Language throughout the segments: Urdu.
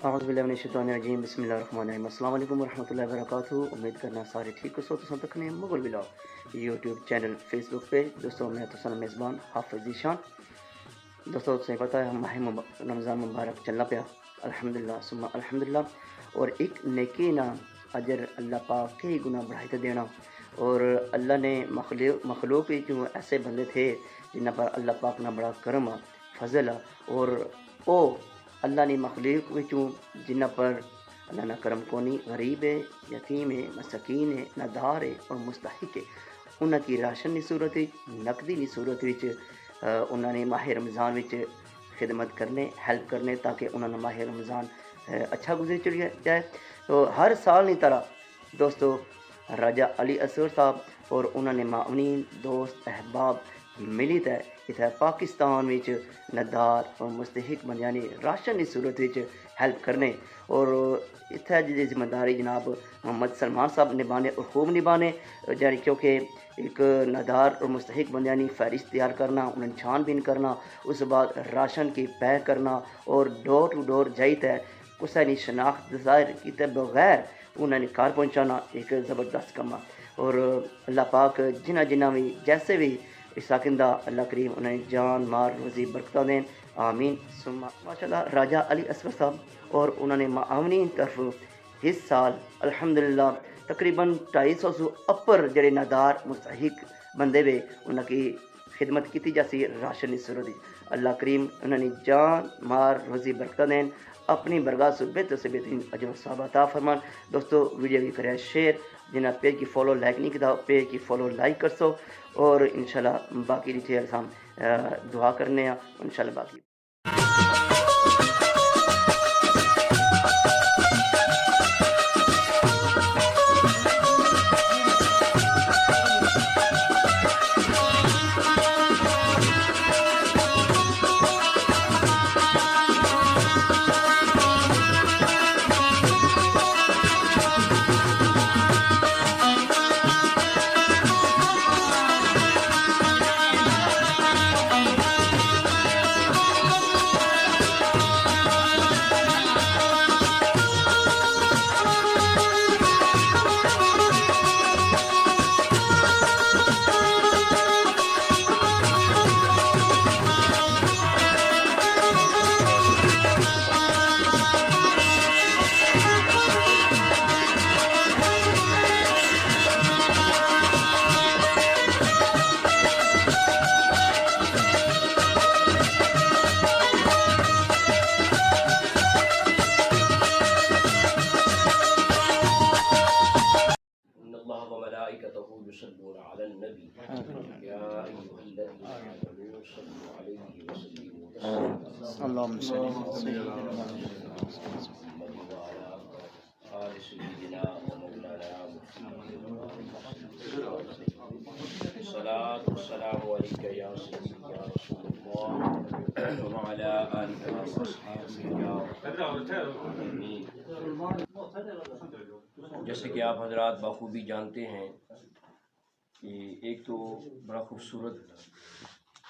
اعوذ باللہ من الشیطان الرجیم بسم اللہ الرحمن الرحیم السلام علیکم ورحمۃ اللہ وبرکاتہ. امید کرنا سارے ٹھیک ہو تو تکنے مغل بلاؤ یوٹیوب چینل فیس بک پہ دوستوں میں تو سن میزبان حافظ ذیشان. دوستوں سے پتہ ہے ماہ رمضان مبارک چلنا پیا الحمدللہ ثم الحمدللہ. اور ایک نیکی نا اجر اللہ پاک کے گناہ بڑھائی دینا. اور اللہ نے مخلوق ہی کیوں ایسے بندے تھے جنہ پر اللہ پاک نہ بڑا کرم فضل. اور او اللہ نے مخلوق وچوں جنہ پر اللہ نہ کرم کونی غریب ہے، یتیم ہے، مسکین ہے، ندار ہے اور مستحق ہے، انہاں کی راشن کی صورت نقدی کی صورت انہوں نے ماہ رمضان وچ خدمت کرنے ہیلپ کرنے تاکہ انہوں نے ماہ رمضان اچھا گزر چل جائے. تو ہر سال کی طرح دوستو راجہ علی اصغر صاحب اور انہوں نے معاونین دوست احباب ملی تے اتنے پاکستان وچ ندار اور مستحق بندیاں نے راشن کی صورت ہیلپ کرنے. اور اتنے جی ذمہ داری جناب محمد سلمان صاحب نبھانے اور خوب نبھانے، یعنی کیونکہ ایک ندار اور مستحق بندیاں نے فہرست تیار کرنا، انہیں چھان بین کرنا، اس بعد راشن کی پیک کرنا اور ڈور ٹو ڈور جائیے کسے نے شناخت ظاہر کیتے بغیر انہوں نے کار پہنچانا ایک زبردست کام. اور اللہ پاک جنہ جنہ بھی جیسے بھی ساکندہ اللہ کریم انہیں جان مار روزی برکتہ دیں آمین ثم ماشاء اللہ. راجہ علی اصغر صاحب اور انہوں نے معاونین طرف اس سال الحمدللہ تقریباً 250 سو اپر جڑے ندار مستحق بندے وے انہوں کی خدمت کی جاسی راشن کی صورت. اللہ کریم انہوں نے جان مار روزی برکتہ دیں، اپنی برگاہ سے بہتر سے بہترین اجر و ثواب عطا فرمان. دوستو ویڈیو بھی کرے شیئر، جنہ پیج کی فالو لائک نہیں کیا پیج کی فالو لائک کر سو. اور انشاءاللہ باقی ڈیٹیلز ہم دعا کرنے ہیں انشاءاللہ. باقی يصلون على النبي يا أيها الذين آمنوا صلوا عليه وسلموا تسليما اللهم صل على سيدنا محمد وعلى آل سيدنا ومولانا محمد. الصلاة والسلام عليك يا سيدي يا رسول الله وعلى آلك وصحبه يا آمين. جیسے کہ آپ حضرات بخوبی جانتے ہیں کہ ایک تو بڑا خوبصورت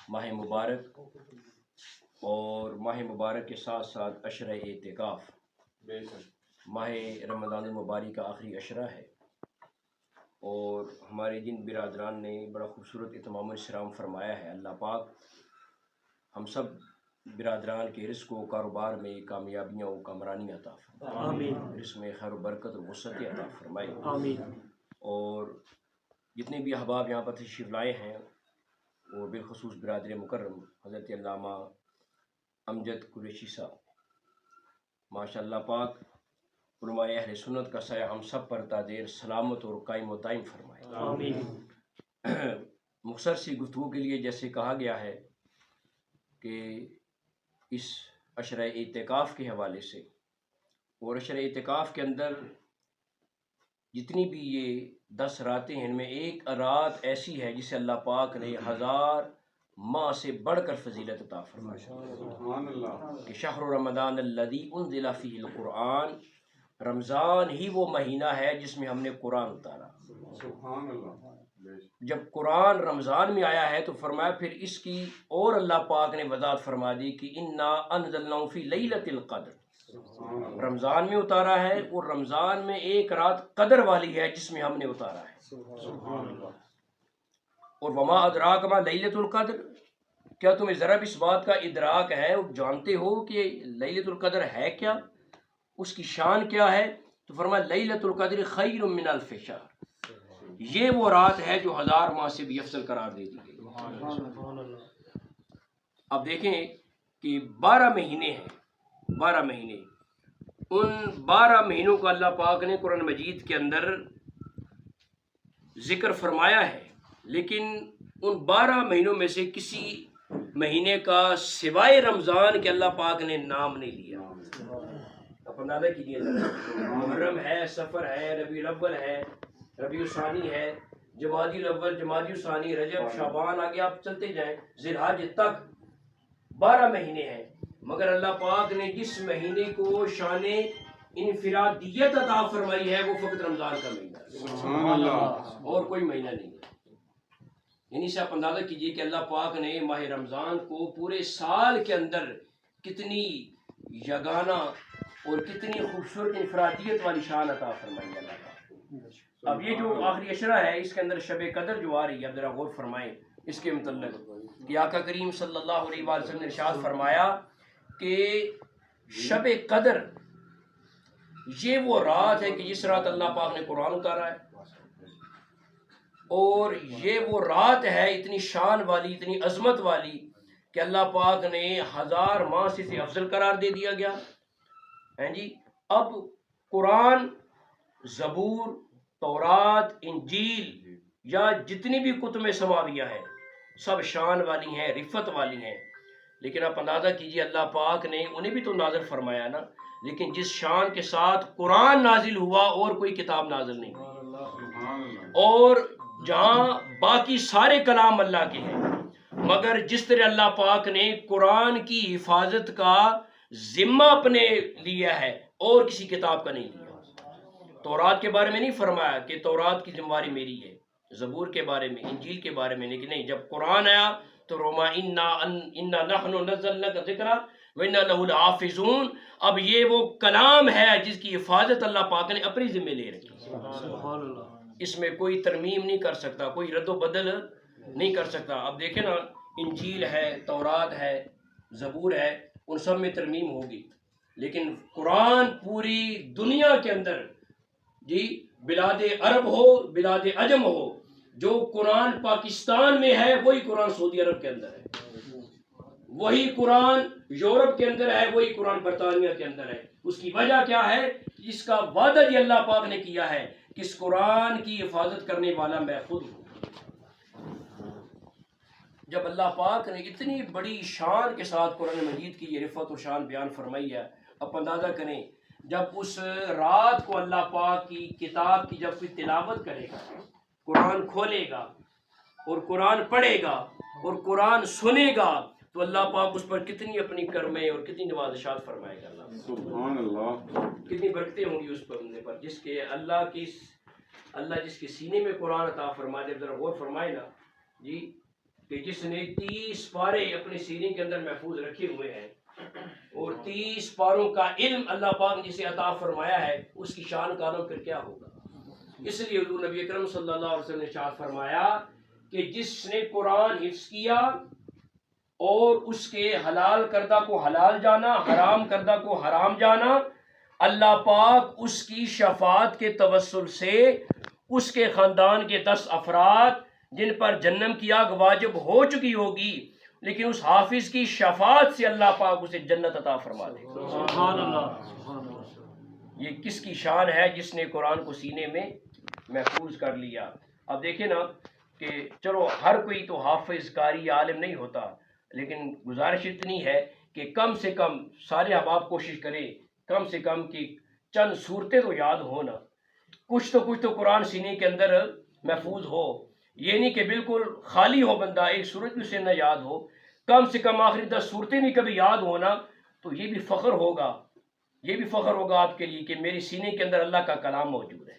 ماہ مبارک اور ماہ مبارک کے ساتھ ساتھ عشرہ اعتکاف، ماہ رمضان المبارک کا آخری عشرہ ہے. اور ہمارے جن برادران نے بڑا خوبصورت اتمام الاسلام فرمایا ہے، اللہ پاک ہم سب برادران کے رزق و کاروبار میں کامیابیاں و کامرانی عطا فرمائے، آمین. رزق میں خیر و برکت و وسعت عطا فرمائے، آمین. اور جتنے بھی احباب یہاں پر تشریف لائے ہیں اور بالخصوص برادر مکرم حضرت علامہ امجد قریشی صاحب، ماشاء اللہ پاک علماء اہل سنت کا سایہ ہم سب پر تادیر سلامت اور قائم و دائم فرمائے، آمین. مختصر سی گفتگو کے لیے جیسے کہا گیا ہے کہ اس عشرہ اعتکاف کے حوالے سے، اور عشرہ اعتکاف کے اندر جتنی بھی یہ 10 راتیں ہیں ان میں ایک رات ایسی ہے جسے اللہ پاک نے 1000 ماہ سے بڑھ کر فضیلت عطا فرمائی کہ شہر رمضان الذی انزل فیہ القرآن، رمضان ہی وہ مہینہ ہے جس میں ہم نے قرآن اتارا. سبحان اللہ. جب قرآن رمضان میں آیا ہے تو فرمایا پھر اس کی اور اللہ پاک نے وضاحت فرما دی کہ انا انزلناہ فی لیلۃ القدر، رمضان میں اتارا ہے، اور رمضان میں ایک رات قدر والی ہے جس میں ہم نے اتارا ہے۔ اور وما ادراک ما لیلۃ القدر، کیا تمہیں ذرا بھی اس بات کا ادراک ہے، جانتے ہو کہ لیلۃ القدر ہے کیا، اس کی شان کیا ہے؟ تو فرمایا لیلۃ القدر خیر من الف شہر، یہ وہ رات ہے جو 1000 ماہ سے بھی افضل قرار دے دی گئی۔ اب دیکھیں کہ 12 مہینے ہیں، 12 مہینے، ان 12 مہینوں کا اللہ پاک نے قرآن مجید کے اندر ذکر فرمایا ہے، لیکن ان 12 مہینوں میں سے کسی مہینے کا سوائے رمضان کے اللہ پاک نے نام نہیں لیا۔ آپ اندازہ کیجیے، محرم ہے، سفر ہے، ربیع الاول ہے، ربیع الثانی ہے، جمادی الاول، جمادی الثانی، رجب، شعبان، آگے آپ چلتے جائیں ذی الحج تک 12 مہینے ہیں، مگر اللہ پاک نے جس مہینے کو شان انفرادیت عطا فرمائی ہے وہ فقط رمضان کا مہینہ ہے، اور کوئی مہینہ نہیں ہے۔ یعنی سے آپ اندازہ کیجئے کہ اللہ پاک نے ماہ رمضان کو پورے سال کے اندر کتنی یگانہ اور کتنی خوبصورت انفرادیت والی شان عطا فرمائی ہے اللہ پاک۔ اب یہ جو آخری عشرہ ہے اس کے اندر شب قدر جو آ رہی ہے، اب ذرا غور فرمائیں اس کے متعلق کہ آقا کریم صلی اللہ علیہ وسلم نے ارشاد فرمایا کہ شب قدر یہ وہ رات ہے کہ جس رات اللہ پاک نے قرآن اتارا ہے، اور یہ وہ رات ہے اتنی شان والی، اتنی عظمت والی کہ اللہ پاک نے 1000 ماہ سے افضل قرار دے دیا گیا ہے جی۔ اب قرآن، زبور، تورات، انجیل یا جتنی بھی کتب سماویہ ہیں سب شان والی ہیں، رفت والی ہیں، لیکن آپ اندازہ کیجئے اللہ پاک نے انہیں بھی تو نازل فرمایا نا، لیکن جس شان کے ساتھ قرآن نازل ہوا اور کوئی کتاب نازل نہیں ہوئی، اور جہاں باقی سارے کلام اللہ کے ہیں، مگر جس طرح اللہ پاک نے قرآن کی حفاظت کا ذمہ اپنے لیا ہے اور کسی کتاب کا نہیں لیا۔ تورات کے بارے میں نہیں فرمایا کہ تورات کی ذمہ داری میری ہے، زبور کے بارے میں، انجیل کے بارے میں نہیں، جب قرآن آیا تو روما انا نحن نزلنا ذکر وَإِنَّا لَهُ لَحَافِظُونَ، اب یہ وہ کلام ہے جس کی حفاظت اللہ پاک نے اپنی ذمہ لے رکھی، اس میں کوئی ترمیم نہیں کر سکتا، کوئی رد و بدل نہیں کر سکتا۔ اب دیکھیں نا، انجیل ہے، تورات ہے، زبور ہے، ان سب میں ترمیم ہوگی، لیکن قرآن پوری دنیا کے اندر جی، بلاد عرب ہو، بلاد عجم ہو، جو قرآن پاکستان میں ہے وہی قرآن سعودی عرب کے اندر ہے، وہی قرآن یورپ کے اندر ہے، وہی قرآن برطانیہ کے اندر ہے۔ اس کی وجہ کیا ہے؟ اس کا وعدہ یہ اللہ پاک نے کیا ہے کہ اس قرآن کی حفاظت کرنے والا میں خود ہوں۔ جب اللہ پاک نے اتنی بڑی شان کے ساتھ قرآن مجید کی یہ رفت و شان بیان فرمائی ہے، اب اندازہ کریں جب اس رات کو اللہ پاک کی کتاب کی جب کوئی تلاوت کرے گا، قرآن کھولے گا اور قرآن پڑھے گا اور قرآن سنے گا، تو اللہ پاک اس پر کتنی اپنی کرمیں اور کتنی نوازشات فرمائے گا۔ سبحان اللہ، کتنی برکتیں ہوں گی اس بندے پر جس کے اللہ جس کے سینے میں قرآن عطا فرمائے۔ ذرا غور فرمائے نا جی، کہ جس نے 30 پارے اپنے سینے کے اندر محفوظ رکھے ہوئے ہیں اور 30 پاروں کا علم اللہ پاک نے جسے عطا فرمایا ہے، اس کی شان کا عالم پھر کیا ہوگا؟ اس لیے حضور نبی اکرم صلی اللہ علیہ وسلم نے ارشاد فرمایا کہ جس نے قرآن حفظ کیا اور اس کے حلال کردہ کو حلال جانا، حرام کردہ کو حرام جانا، اللہ پاک اس کی شفاعت کے توسل سے اس کے خاندان کے 10 افراد جن پر جہنم کی آگ واجب ہو چکی ہوگی، لیکن اس حافظ کی شفاعت سے اللہ پاک اسے جنت عطا فرما دے۔ سبحان اللہ، یہ کس کی شان ہے جس نے قرآن کو سینے میں محفوظ کر لیا۔ اب دیکھیں نا کہ چلو ہر کوئی تو حافظ، قاری، عالم نہیں ہوتا، لیکن گزارش اتنی ہے کہ کم سے کم سارے احباب کوشش کریں کم سے کم کہ چند صورتیں تو یاد ہو نا، کچھ تو قرآن سینے کے اندر محفوظ ہو، یہ نہیں کہ بالکل خالی ہو بندہ، ایک صورت بھی اسے نہ یاد ہو، کم سے کم آخری 10 صورتیں نہیں کبھی یاد ہونا، تو یہ بھی فخر ہوگا آپ کے لیے کہ میری سینے کے اندر اللہ کا کلام موجود ہے۔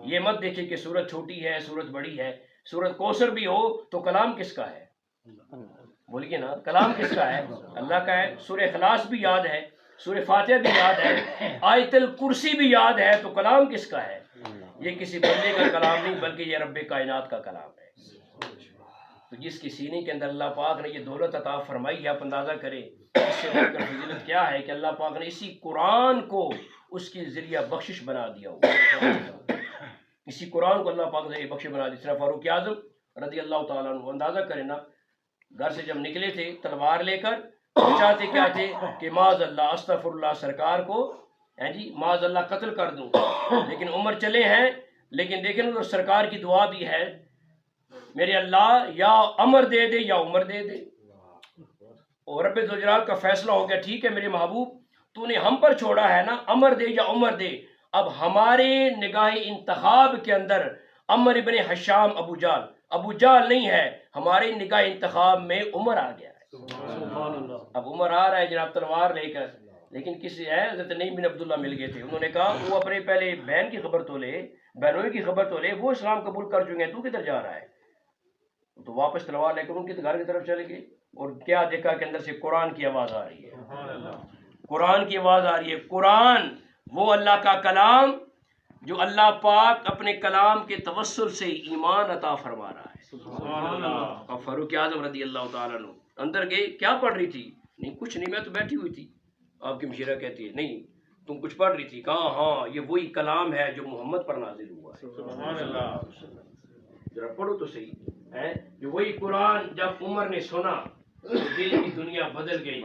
یہ مت دیکھیں کہ سورت چھوٹی ہے، سورت بڑی ہے، سورت کوثر بھی ہو تو کلام کس کا ہے؟ بولیے نا، کلام کس کا ہے؟ اللہ کا ہے۔ سورہ اخلاص بھی یاد ہے، سورہ فاتحہ بھی یاد ہے، آیت الکرسی بھی یاد ہے، تو کلام کس کا ہے؟ یہ کسی بندے کا کلام نہیں بلکہ یہ رب کائنات کا کلام ہے۔ تو جس کی سینے کے اندر اللہ پاک نے یہ دولت عطا فرمائی، آپ اندازہ کریں اس سے بڑھ کر فضیلت کیا ہے کہ اللہ پاک نے اسی قرآن کو اس کے ذریعہ بخشش بنا دیا ہوا۔ اسی قرآن کو اللہ پاک نے ذریعہ بخشش بنا دیا۔ سیدنا فاروق اعظم رضی اللہ تعالیٰ عنہ، اندازہ کریں نا، گھر سے جب نکلے تھے تلوار لے کر، چاہتے کیا تھے کہ معاذ اللہ استغفر اللہ سرکار کو جی معاذ اللہ قتل کر دوں، لیکن عمر چلے ہیں، لیکن دیکھیں سرکار کی دعا بھی ہے، میرے اللہ یا عمر دے دے یا عمر دے دے، اور رب ذوالجلال کا فیصلہ ہو گیا، ٹھیک ہے میرے محبوب تو نے ہم پر چھوڑا ہے نا، عمر دے یا عمر دے۔ اب ہمارے نگاہ انتخاب کے اندر عمر ابن حشام ابو جال نہیں ہے، ہمارے نگاہ انتخاب میں عمر آ گیا ہے۔ اب عمر آ رہا ہے جناب تلوار لے کر، لیکن کسی ہے حضرت نعیم بن عبداللہ مل گئے تھے، انہوں نے کہا وہ اپنے پہلے بہن کی خبر تو لے، بہنوئی کی خبر تو لے، وہ اسلام قبول کر چکے ہیں، تو کدھر جا رہا ہے؟ تو واپس تلوار لے کر ان کے گھر کی طرف چلے گئے، اور کیا دیکھا کہ اندر سے قرآن کی آواز آ رہی ہے، قرآن کی آواز آ رہی ہے۔ قرآن وہ اللہ کا کلام جو اللہ پاک اپنے کلام کے توسل سے ایمان عطا فرما رہا ہے۔ اور فاروق اعظم رضی اللہ تعالیٰ عنہ اندر گئے، کیا پڑھ رہی تھی؟ نہیں کچھ نہیں، میں تو بیٹھی ہوئی تھی۔ آپ کی مشیرہ کہتی ہے نہیں تم کچھ پڑھ رہی تھی، کہا ہاں یہ وہی کلام ہے جو محمد پر نازل ہوا ہے، ذرا پڑھو تو صحیح ہے، جو وہی قرآن جب عمر نے سنا تو دل کی دنیا بدل گئی،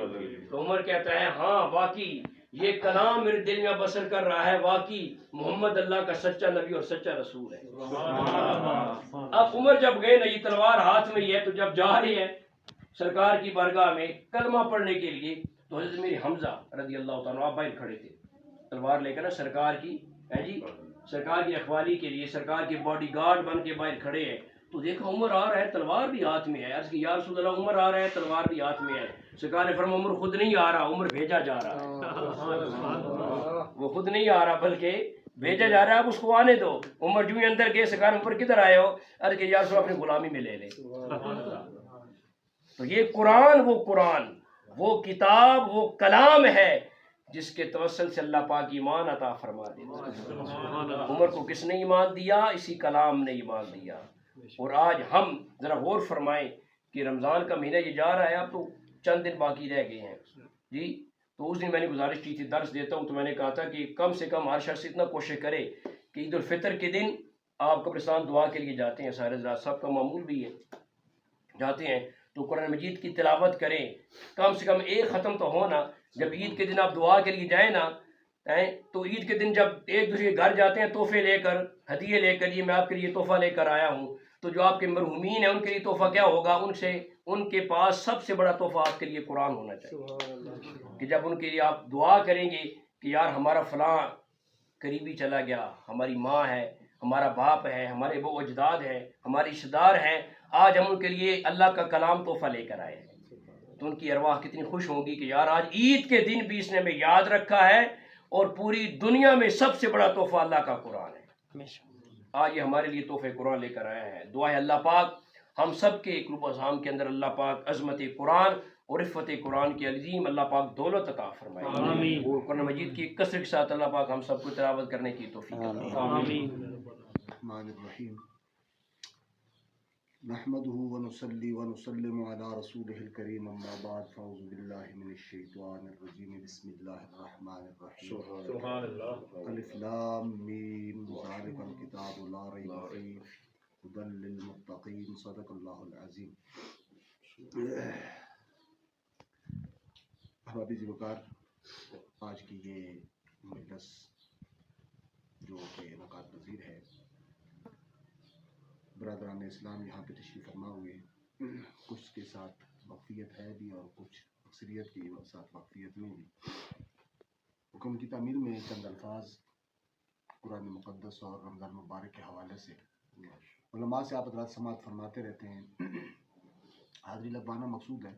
تو عمر کہتا ہے ہاں واقعی یہ کلام میرے دل میں بسر کر رہا ہے، واقعی محمد اللہ کا سچا نبی اور سچا رسول ہے۔ اب عمر جب گئے نا، یہ تلوار ہاتھ میں ہی ہے، تو جب جا رہے ہیں سرکار کی بارگاہ میں کلمہ پڑھنے کے لیے، تو حضرت میری حمزہ رضی اللہ تعالیٰ آپ باہر کھڑے تھے تلوار لے کر نا، سرکار کی جی سرکار کی رکھوالی کے لیے سرکار کے باڈی گارڈ بن کے باہر کھڑے ہیں، تو دیکھا عمر آ رہا ہے تلوار بھی ہاتھ میں ہے، عرض کی یا رسول اللہ عمر آ رہا ہے تلوار بھی ہاتھ میں ہے، سرکار نے فرمایا عمر خود نہیں آ رہا، عمر بھیجا جا رہا ہے، وہ خود نہیں آ رہا بلکہ بھیجا جا رہا ہے، اب اس کو آنے دو۔ عمر جو ہی اندر گئے، سرکار عمر کدھر آئے ہو؟ عرض کہ یا رسول اللہ اپنی غلامی میں لے لے۔ تو یہ قرآن وہ کتاب وہ کلام ہے جس کے توسل سے اللہ پاک ایمان عطا فرما دیتا۔ عمر کو کس نے ایمان دیا؟ اسی کلام نے ایمان دیا۔ اور آج ہم ذرا غور فرمائیں کہ رمضان کا مہینہ یہ جا رہا ہے، اب تو چند دن باقی رہ گئے ہیں جی، تو اس دن میں نے گزارش کی تھی، درس دیتا ہوں تو میں نے کہا تھا کہ کم سے کم ہر شخص اتنا کوشش کرے کہ عید الفطر کے دن آپ قبرستان دعا کے لیے جاتے ہیں، سارے حضرات سب کا معمول بھی ہے، جاتے ہیں تو قرآن مجید کی تلاوت کریں، کم سے کم ایک ختم تو ہونا۔ جب عید کے دن آپ دعا کے لیے جائیں نا، تو عید کے دن جب ایک دوسرے کے گھر جاتے ہیں تحفے لے کر، ہدیے لے کر، یہ میں آپ کے لیے تحفہ لے کر آیا ہوں، تو جو آپ کے مرحومین ہیں ان کے لیے تحفہ کیا ہوگا؟ ان کے پاس سب سے بڑا تحفہ آپ کے لیے قرآن ہونا چاہیے، کہ جب ان کے لیے آپ دعا کریں گے کہ یار ہمارا فلاں قریبی چلا گیا، ہماری ماں ہے، ہمارا باپ ہے، ہمارے ابو اجداد ہیں، ہمارے رشتہ دار ہیں، آج ہم ان کے لیے اللہ کا کلام تحفہ لے کر آئے ہیں، تو ان کی ارواح کتنی خوش ہوگی کہ یار آج عید کے دن بھی اس نے ہمیں یاد رکھا ہے، اور پوری دنیا میں سب سے بڑا تحفہ اللہ کا قرآن ہے۔ آج یہ ہمارے لیے تحفہ قرآن لے کر آیا ہے۔ دعا ہے اللہ پاک ہم سب کے قلوب و اذہان کے اندر اللہ پاک عظمت قرآن اور عفت قرآن کی عظیم اللہ پاک دولت عطا فرمائے، اور قرآن مجید کی کثرت کے ساتھ اللہ پاک ہم سب کو تلاوت کرنے کی توفیق عطا فرمائے۔ الرحمن الرحیم نحمده ونصلي ونسلم على رسوله الكريم اما بعد فاعوذ بالله من الشیطان الرجیم بسم اللہ الرحمن الرحیم سبحان اللہ الف لام میم ذالک الکتاب لا ریب فیہ هدی للمتقین صدق اللہ العظیم۔ احباب ذی وقار، آج کی یہ مجلس جو کہ انعقاد پذیر ہے، برادران اسلام یہاں پہ تشریف فرما ہوئے، کچھ کے ساتھ وقفیت ہے بھی اور کچھ اکثریت کے ساتھ وقفیت نہیں بھی۔ حکم کی تعمیل میں چند الفاظ قرآن مقدس اور رمضان مبارک کے حوالے سے علماء سے آپ حضرات سماعت فرماتے رہتے ہیں، حاضری لگوانا مقصود ہے۔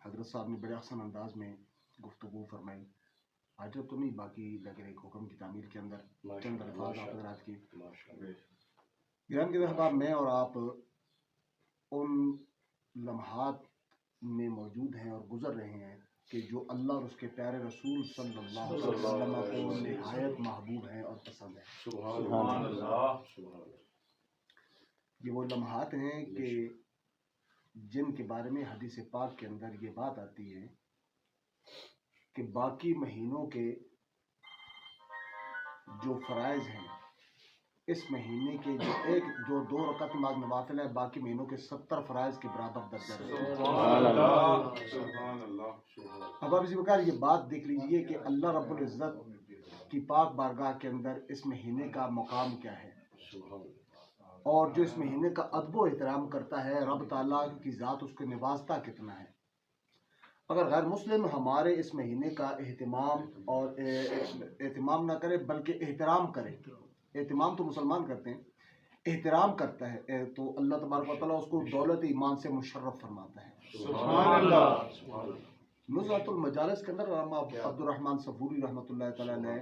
حضرت صاحب نے بڑے احسن انداز میں گفتگو فرمائی، حاجت تو نہیں، باقی لگے ایک حکم کی تعمیل کے اندر چند الفاظ آپ حضرات کی۔ گرام کے احباب، میں اور آپ ان لمحات میں موجود ہیں اور گزر رہے ہیں کہ جو اللہ اور اس کے پیارے رسول صلی اللہ علیہ وسلم کو نہایت محبوب ہیں اور پسند ہیں۔ سبحان اللہ۔ یہ وہ لمحات ہیں کہ جن کے بارے میں حدیث پاک کے اندر یہ بات آتی ہے کہ باقی مہینوں کے جو فرائض ہیں اس مہینے کے جو 2 رکعت نماز نوافل ہے باقی مہینوں کے 70 فرائض کے برابر درجہ رکھتے ہیں۔ اب آپ اسی بکار یہ بات دیکھ لیجئے کہ اللہ رب العزت کی پاک بارگاہ کے اندر اس مہینے کا مقام کیا ہے، اور جو اس مہینے کا ادب و احترام کرتا ہے رب تعالیٰ کی ذات اس کو نوازتا کتنا ہے۔ اگر غیر مسلم ہمارے اس مہینے کا اہتمام نہ کرے بلکہ احترام کرے، اہتمام تو مسلمان کرتے ہیں، احترام کرتا ہے تو اللہ تبارک و تعالیٰ اس کو دولت ایمان سے مشرف فرماتا ہے۔ سبحان اللہ۔ نزہۃ المجالس کے اندر علامہ عبد الرحمن صفوری رحمۃ اللہ تعالیٰ نے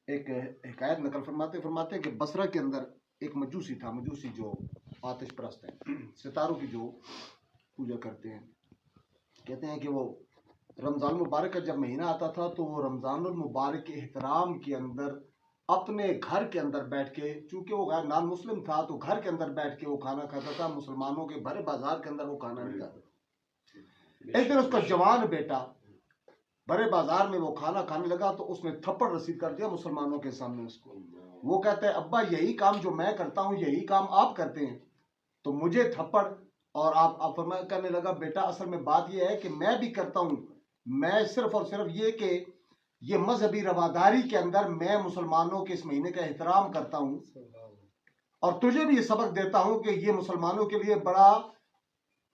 ایک حکایت نقل فرماتے کہ بصرہ کے اندر ایک مجوسی تھا، مجوسی جو آتش پرست ہیں، ستاروں کی جو پوجا کرتے ہیں۔ کہتے ہیں کہ وہ رمضان المبارک کا جب مہینہ آتا تھا تو وہ رمضان المبارک کے احترام کے اندر اپنے گھر کے اندر بیٹھ کے، چونکہ وہ غیر نان مسلم تھا تو گھر کے اندر بیٹھ کے وہ کھانا کھاتا تھا، مسلمانوں کے بھرے بازار کے اندر وہ کھانا نہیں کھاتا تھا۔ ایک دن اس کا جوان بیٹا بڑے بازار میں وہ کھانا کھانے لگا تو اس نے تھپڑ رسید کر دیا مسلمانوں کے سامنے اس کو۔ وہ کہتا ہے ابا یہی کام جو میں کرتا ہوں یہی کام آپ کرتے ہیں تو مجھے تھپڑ، اور آپ فرمایا کرنے لگا بیٹا اصل میں بات یہ ہے کہ میں بھی کرتا ہوں، میں صرف اور صرف یہ کہ یہ مذہبی رواداری کے اندر میں مسلمانوں کے اس مہینے کا احترام کرتا ہوں اور تجھے بھی یہ سبق دیتا ہوں کہ یہ مسلمانوں کے لیے بڑا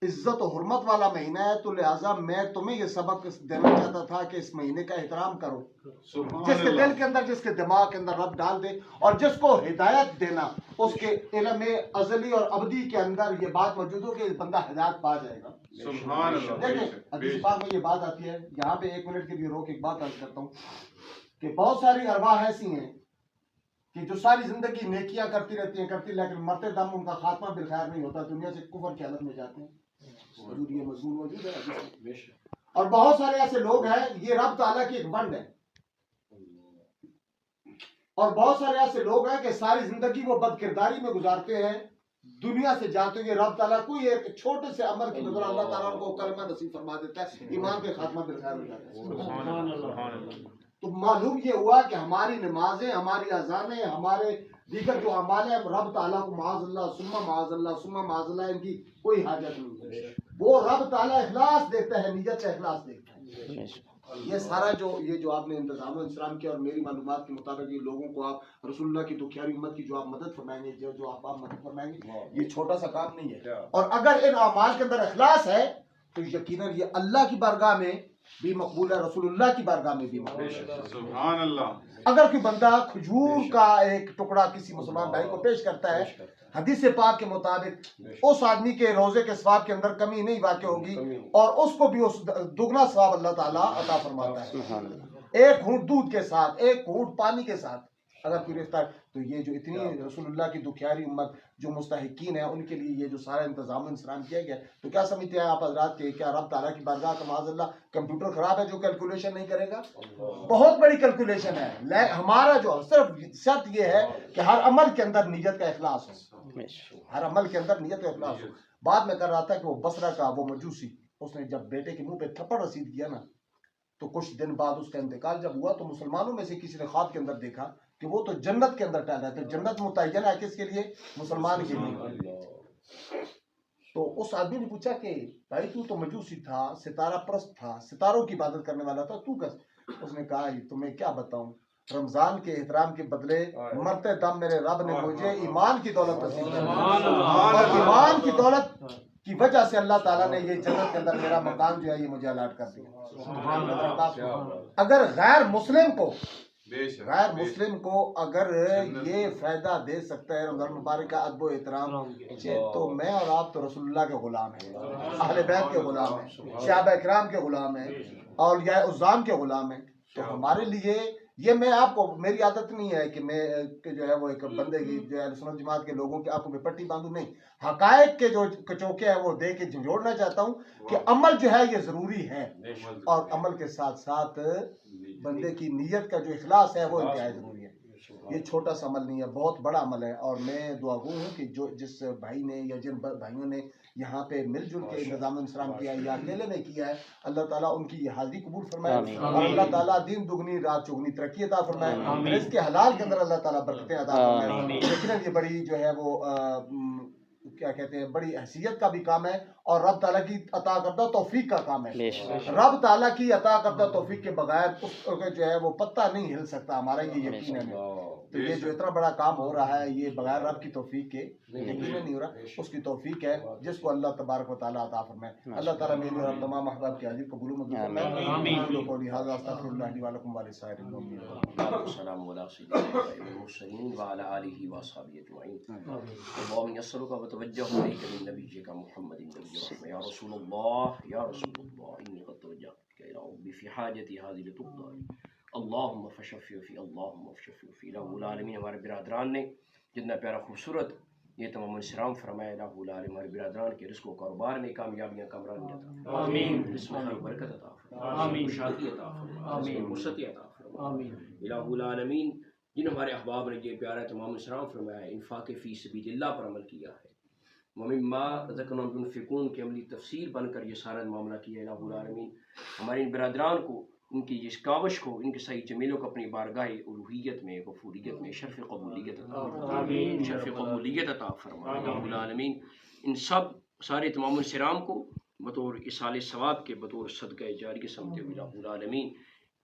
عزت و حرمت والا مہینہ ہے، تو لہٰذا میں تمہیں یہ سبق دینا چاہتا تھا کہ اس مہینے کا احترام کرو۔ جس کے دل کے اندر، جس کے دماغ کے اندر رب ڈال دے اور جس کو ہدایت دینا اس کے علم ازلی اور ابدی کے اندر یہ بات موجود ہو کہ بندہ ہدایت پا جائے گا۔ سبحان اللہ۔ دیکھیں حدیث پاک میں یہ بات آتی ہے، یہاں پہ 1 منٹ کے لیے روک ایک بات عرض کرتا ہوں کہ بہت ساری ارواح ایسی ہیں کہ جو ساری زندگی نیکیاں کرتی رہتی ہیں لیکن مرتے دم ان کا خاتمہ بالخیر نہیں ہوتا، دنیا سے کفر کی حالت میں جاتے ہیں۔ یہ مضمون موجود ہے۔ اور بہت سارے ایسے لوگ ہیں، یہ رب تعالیٰ کی ایک بند ہے، اور بہت سارے ایسے لوگ ہیں کہ ساری زندگی وہ بد کرداری میں گزارتے ہیں، دنیا سے جاتے ہوئے رب تعالیٰ کوئی ایک چھوٹے سے عمل کی بدولت اللہ تعالیٰ کو کلمہ نصیب فرما دیتا ہے، ایمان کے خاتمہ بالخیر ہو جاتا ہے۔ تو معلوم یہ ہوا کہ ہماری نمازیں، ہماری اذانیں، ہمارے دیگر جو اعمال ہیں رب تعالیٰ کو معاذ اللہ ثم معاذ اللہ ثم معاذ اللہ ان کی کوئی حاجت نہیں ہے۔ وہ رب تعالیٰ اخلاص دیکھتا ہے، نیت کا اخلاص دیکھتا ہے۔ یہ سارا جو آپ نے انتظام و انتظام کیا، اور میری معلومات کے مطابق یہ لوگوں کو آپ رسول اللہ کی دکھیاری امت کی جو آپ مدد فرمائیں گے، جو آپ مدد فرمائیں گے، یہ چھوٹا سا کام نہیں ہے۔ اور اگر ان اعمال کے اندر اخلاص ہے تو یقیناً یہ اللہ کی بارگاہ میں بھی مقبول ہے، رسول اللہ کی بارگاہ میں بھی مقبول ہے۔ سبحان اللہ۔ اگر کوئی بندہ کھجور کا ایک ٹکڑا کسی مسلمان بھائی کو پیش کرتا ہے، حدیث پاک کے مطابق اس آدمی کے روزے کے ثواب کے اندر کمی نہیں واقع ہوگی اور اس کو بھی اس دگنا ثواب اللہ تعالیٰ عطا فرماتا ہے۔ ایک گھونٹ دودھ کے ساتھ، ایک گھونٹ پانی کے ساتھ اگر کوئی افطار، تو یہ جو اتنی رسول اللہ کی دکھیاری امت جو مستحقین ہیں ان کے لیے یہ جو سارا انتظام و انسرام کیا گیا، تو کیا سمجھتے ہیں آپ حضرات کہ کیا رب تعالیٰ کی بارگاہ کا معاذ اللہ کمپیوٹر خراب ہے جو کیلکولیشن نہیں کرے گا؟ بہت بڑی کیلکولیشن ہے۔ ہمارا جو صرف شرط یہ ہے کہ ہر عمل کے اندر نیت کا اخلاص ہو، ہر عمل کے اندر نیت کا اخلاص ہو۔ بعد میں کر رہا تھا کہ وہ بصرہ کا وہ مجوسی، اس نے جب بیٹے کے منہ پہ تھپڑ رسید کیا نا تو کچھ دن بعد اس کا انتقال جب ہوا تو مسلمانوں میں سے کسی نے خواب کے اندر دیکھا کہ وہ تو جنت کے اندر ٹہل رہا ہے، تو جنت متعین ہے کس کے لیے؟ مسلمان کے لیے۔ تو اس آدمی نے پوچھا کہ بھائی تو مجوسی تھا، ستارہ پرست تھا، ستاروں کی عبادت کرنے والا تھا، تو کس؟ اس نے کہا تمہیں کیا بتاؤں، رمضان کے احترام کے بدلے مرتے دم میرے رب نے مجھے ایمان کی دولت نصیب کی، اور ایمان کی دولت کی وجہ سے اللہ تعالیٰ نے یہ جنت کے اندر میرا مکان جو ہے یہ مجھے الاٹ کر دیا۔ اگر غیر مسلم کو اگر یہ فائدہ دے سکتا ہے رمضان مبارک کا ادب و احترام، تو میں اور آپ تو رسول اللہ کے غلام ہیں، اہل بیت کے غلام ہیں، صحابہ اکرام کے غلام ہیں، اولیاء عظام کے غلام ہیں، تو ہمارے لیے یہ میں آپ کو، میری عادت نہیں ہے کہ میں کہ جو ہے وہ ایک بندے کی جو ہے سنت جماعت کے لوگوں کی آنکھوں میں پٹی باندھوں، نہیں، حقائق کے جو کچوکے ہیں وہ دے کے جھنجھوڑنا چاہتا ہوں کہ عمل جو ہے یہ ضروری ہے، اور عمل کے ساتھ ساتھ بندے کی نیت کا جو اخلاص ہے وہ انتہائی ضروری ہے۔ یہ چھوٹا سا عمل نہیں ہے، بہت بڑا عمل ہے، اور میں دعا گو ہوں کہ جس بھائی نے یا جن بھائیوں نے یہاں پہ مل جل کے انتظام انسلام کیا ہے یا اکیلے نے کیا ہے، اللہ تعالیٰ ان کی یہ حاضری قبول فرمائے، اور اللہ تعالیٰ دین دگنی رات چگنی ترقی عطا فرمائے، رزق کے حلال کے اندر اللہ تعالیٰ برکتیں عطا فرمائے۔ یقیناً یہ بڑی جو ہے وہ کیا کہتے ہیں، بڑی حیثیت کا بھی کام ہے، اور رب تعالیٰ کی عطا کردہ توفیق کا کام ہے۔ رب تعالیٰ کی عطا کردہ توفیق کے بغیر اس جو ہے وہ پتہ نہیں ہل سکتا، ہمارا یہ یقین ہے۔ تو یہ جو اتنا بڑا کام ہو رہا ہے یہ بغیر رب کی توفیق کے یقین نہیں ہو رہا، اس کی توفیق ہے جس کو اللہ تبارک و تعالیٰ عطا فرمائے۔ اللہ تعالیٰ میری اور تمام احباب کی حاضری قبول و منظور فرمائے۔ آمین۔ قولی ھذا استغفر اللہ لی ولکم ولسائر المؤمنین۔ السلام علیکم المرسلین وعلی آلہ واصحابہ اجمعین۔ اللهم نسألك وتوجه إليك من نبيك محمد النبي الرحمة يا رسول الله إني قد توجهتك إلى ربي في حاجتي هذه لتقضى اللهم فشفع في اللهم فشفع في الہ العالمین۔ ہمارے برادران نے جتنا پیارا خوبصورت یہ تمام انسلام فرمایا، الہ العالمین ہمارے برادران کے رزق و کاروبار میں کامیابیاں کامرانیاں عطا آمین، اس میں خیر برکت عطا فرما آمین، خوشحالی عطا فرما آمین، فرصتی عطا فرما آمین، الہ العالمین جن ہمارے احباب نے یہ پیارا تمام انسلام فرمایا، انفاق فی سبیل اللہ پر عمل کیا ہے، ومما رزقناہم ينفقون کی عملی تفسیر بن کر یہ سارا معاملہ کیا، الہ العالمین ہمارے ان برادران کو، ان کی اس کاوش کو، ان کے صحیح جمیلوں کو اپنی بارگاہ الوہیت میں، غفوریت میں شرف قبولیت عطا فرما، شرف قبولیت عطا فرما الہ العالمین۔ ان سب سارے تمام السلام کو بطور اصال ثواب کے، بطور صدقہ جاریہ سمجھتے ہوئے الہ العالمین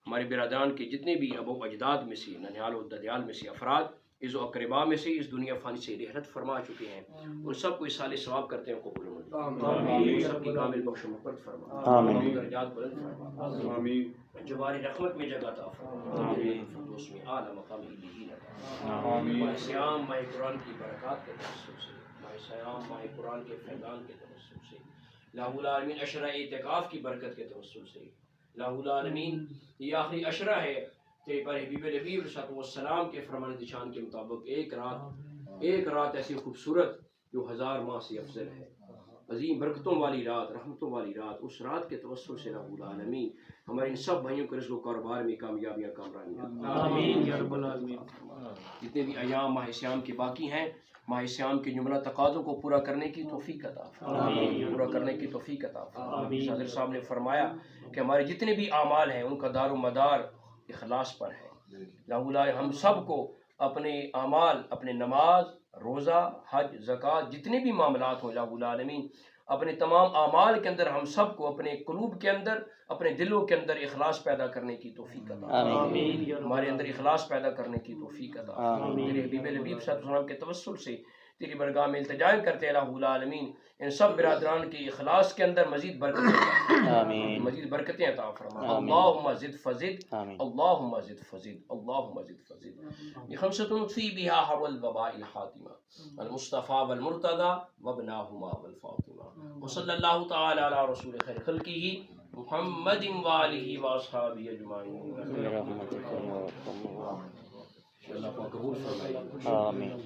ہمارے برادران کے جتنے بھی آباء و اجداد میں سے، ننھیال و ددیال میں سے افراد عز و اقربا میں سے اس دنیا فانی سے رحلت فرما چکے ہیں، ان سب کو اصال ثواب کرتے ہیں قبول منظور، سب کی کامل بخش و مغفرت فرما، درجات بلند فرما، جوار رحمت میں جگہ عطا فرما، فردوس میں اعلی مقام علیین عطا فرما، ماہ صیام ماہ قرآن کی برکات کے توسط سے، ماہ صیام ماہ قرآن کے فیضان کے توسط سے، الہ العالمین عشرہ اعتکاف کی برکت کے توسط سے، الہ العالمین یہ آخری عشرہ ہے تیرے پر حبیب نبی علیہ السلام کے فرمان نشان کے مطابق ایک رات ایسی خوبصورت جو 1000 ماہ سے افضل ہے، عظیم برکتوں والی رات، رحمتوں والی رات، اس رات کے توسل سے رب العالمین ہمارے ان سب بھائیوں کے رزق و کاروبار میں کامیابیاں کامرانیاں آمین یا رب العالمین۔ جتنے بھی ایام ماہ صیام کے باقی ہیں، ماہ صیام کے جملہ تقاضوں کو پورا کرنے کی توفیق عطا فرما، پورا کرنے کی توفیق عطا فرما۔ صدر صاحب نے فرمایا کہ ہمارے جتنے بھی اعمال ہیں ان کا دار و مدار اخلاص پر ہے، ہم سب کو اپنے اعمال، اپنے نماز، روزہ، حج، زکوٰۃ، جتنے بھی معاملات ہوں الہ العالمین اپنے تمام اعمال کے اندر ہم سب کو اپنے قلوب کے اندر، اپنے دلوں کے اندر اخلاص پیدا کرنے کی توفیق عطا فرما، ہمارے اندر اخلاص پیدا کرنے کی توفیق عطا فرما۔ تیرے حبیب نبی صلی اللہ علیہ وسلم کے توسل سے تیری برگاہ میں التجا کرتے ہیں الہ العالمین ان سب برادران کی اخلاص کے اندر مزید برکتیں، مزید برکتیں عطا فرما، اللہم زد فزد، اللہم زد فزد، اللہم زد فزد۔ بخمسۃ فی بہا حر الوباء الحاتمہ المصطفیٰ والمرتضیٰ وابناہما والفاطمہ، وصلی اللہ تعالی علی رسول خیر خلقہ محمد وآلہ واصحابہ اجمعین۔ اللہ پاک قبول فرمائے آمین۔